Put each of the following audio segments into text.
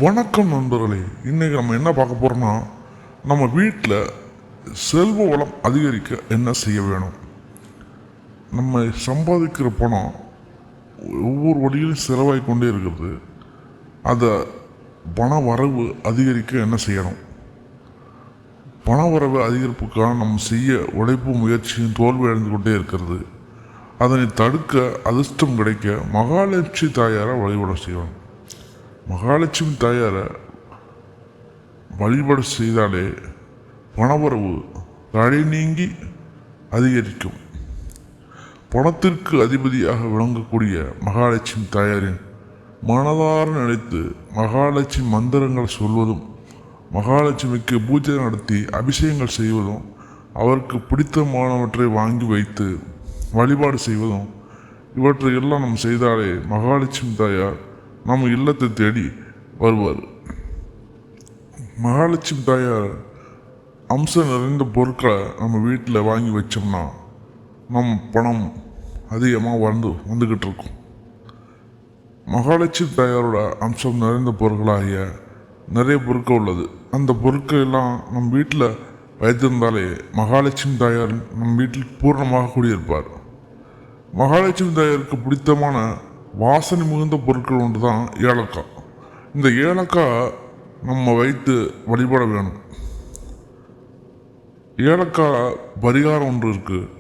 வணக்கம் நண்பர்களே. இன்றைக்கி நம்ம என்ன பார்க்க போகிறோம்னா, நம்ம வீட்டில் செல்வ வளம் அதிகரிக்க என்ன செய்ய வேணும். நம்ம சம்பாதிக்கிற பணம் ஒவ்வொரு வழியிலும் செலவாகி கொண்டே இருக்கிறது. அதை பண வரவு அதிகரிக்க என்ன செய்யணும். பண வரவு அதிகரிப்புக்காக நம்ம செய்ய உழைப்பு முயற்சியும் தோல்வி அடைந்து கொண்டே இருக்கிறது. அதனை தடுக்க அதிர்ஷ்டம் கிடைக்க மகாலட்சுமி தாயாரை வழிபாடு செய்யணும். மகாலட்சுமி தாயாரை வழிபாடு செய்தாலே பணவரவு தடை நீங்கி அதிகரிக்கும். பணத்திற்கு அதிபதியாக விளங்கக்கூடிய மகாலட்சுமி தாயாரின் மனதார நினைத்து மகாலட்சுமி மந்திரங்கள் சொல்வதும், மகாலட்சுமிக்கு பூஜை நடத்தி அபிஷேகங்கள் செய்வதும், அவருக்கு பிடித்தமானவற்றை வாங்கி வைத்து வழிபாடு செய்வதும், இவற்றையெல்லாம் நம்ம செய்தாலே மகாலட்சுமி தாயார் நம்ம இல்லத்தை தேடி வருவார். மகாலட்சுமி தாயார் அம்சம் நிறைந்த பொருட்களை நம்ம வீட்டில் வாங்கி வச்சோம்னா நம் பணம் அதிகமாக வந்துக்கிட்டு இருக்கும். மகாலட்சுமி தாயாரோட அம்சம் நிறைந்த பொருட்களாகிய நிறைய பொருட்கள் உள்ளது. அந்த பொருட்கள் எல்லாம் நம் வீட்டில் வைத்திருந்தாலே மகாலட்சுமி தாயார் நம் வீட்டில் பூர்ணமாக கூடியிருப்பார். மகாலட்சுமி தாயாருக்கு பிடித்தமான வாசனை மிகுந்த பொருட்கள் ஒன்று தான் ஏலக்காய். இந்த ஏலக்காய் நம்ம வைத்து வழிபட வேணும். ஏலக்காய் பரிகாரம் ஒன்று இருக்குது.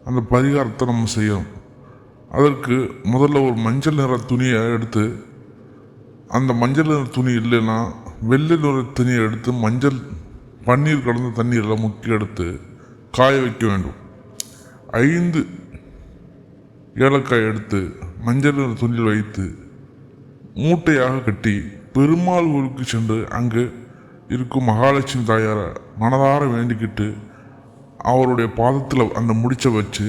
அந்த பரிகாரத்தை நம்ம செய்யணும். அதற்கு முதல்ல ஒரு மஞ்சள் நிற துணியை எடுத்து, அந்த மஞ்சள் நிற துணி இல்லைன்னா வெள்ளை நிற துணியை எடுத்து மஞ்சள் பன்னீர் கலந்த தண்ணீரில் முக்கி எடுத்து காய வைக்க வேண்டும். 5 ஏலக்காய் எடுத்து மஞ்சள் நிற துணியில் வைத்து மூட்டையாக கட்டி பெருமாள் ஊருக்கு சென்று அங்கு இருக்கும் மகாலட்சுமி தாயாரை மனதார வேண்டிக்கிட்டு அவருடைய பாதத்தில் அந்த முடிச்சை வச்சு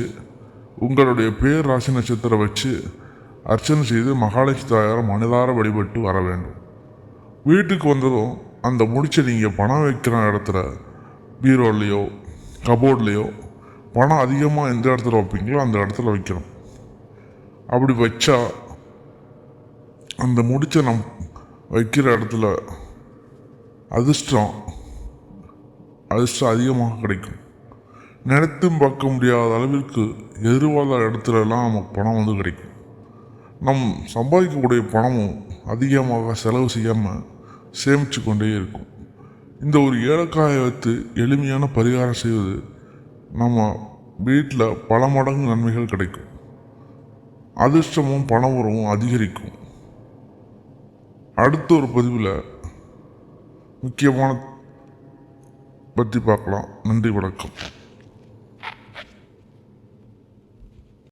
உங்களுடைய பேர் ராசி நட்சத்திரம் வச்சு அர்ச்சனை செய்து மகாலட்சுமி தாயாரை மனதார வழிபட்டு வர வேண்டும். வீட்டுக்கு வந்ததும் அந்த முடிச்சை நீங்கள் பணம் வைக்கிற இடத்துல பீரோலையோ கபோர்ட்லேயோ பணம் அதிகமாக எந்த இடத்துல வைப்பீங்களோ அந்த இடத்துல வைக்கணும். அப்படி வச்சா அந்த முடிச்ச நம் வைக்கிற இடத்துல அதிர்ஷ்டம் அதிகமாக கிடைக்கும். நினைத்தும் பார்க்க முடியாத அளவிற்கு எதிர்பாராத இடத்துலலாம் நமக்கு பணம் கிடைக்கும். நம் சம்பாதிக்கக்கூடிய பணமும் அதிகமாக செலவு செய்யாமல் சேமித்து கொண்டே இருக்கும். இந்த ஒரு ஏலக்காயை வைத்து எளிமையான பரிகாரம் செய்வது நம்ம வீட்டில் பல மடங்கு நன்மைகள் கிடைக்கும். அதிர்ஷ்டமும் பணவரவும் அதிகரிக்கும். அடுத்த ஒரு பதிவில் முக்கியமான பற்றி பார்க்கலாம். நன்றி, வணக்கம்.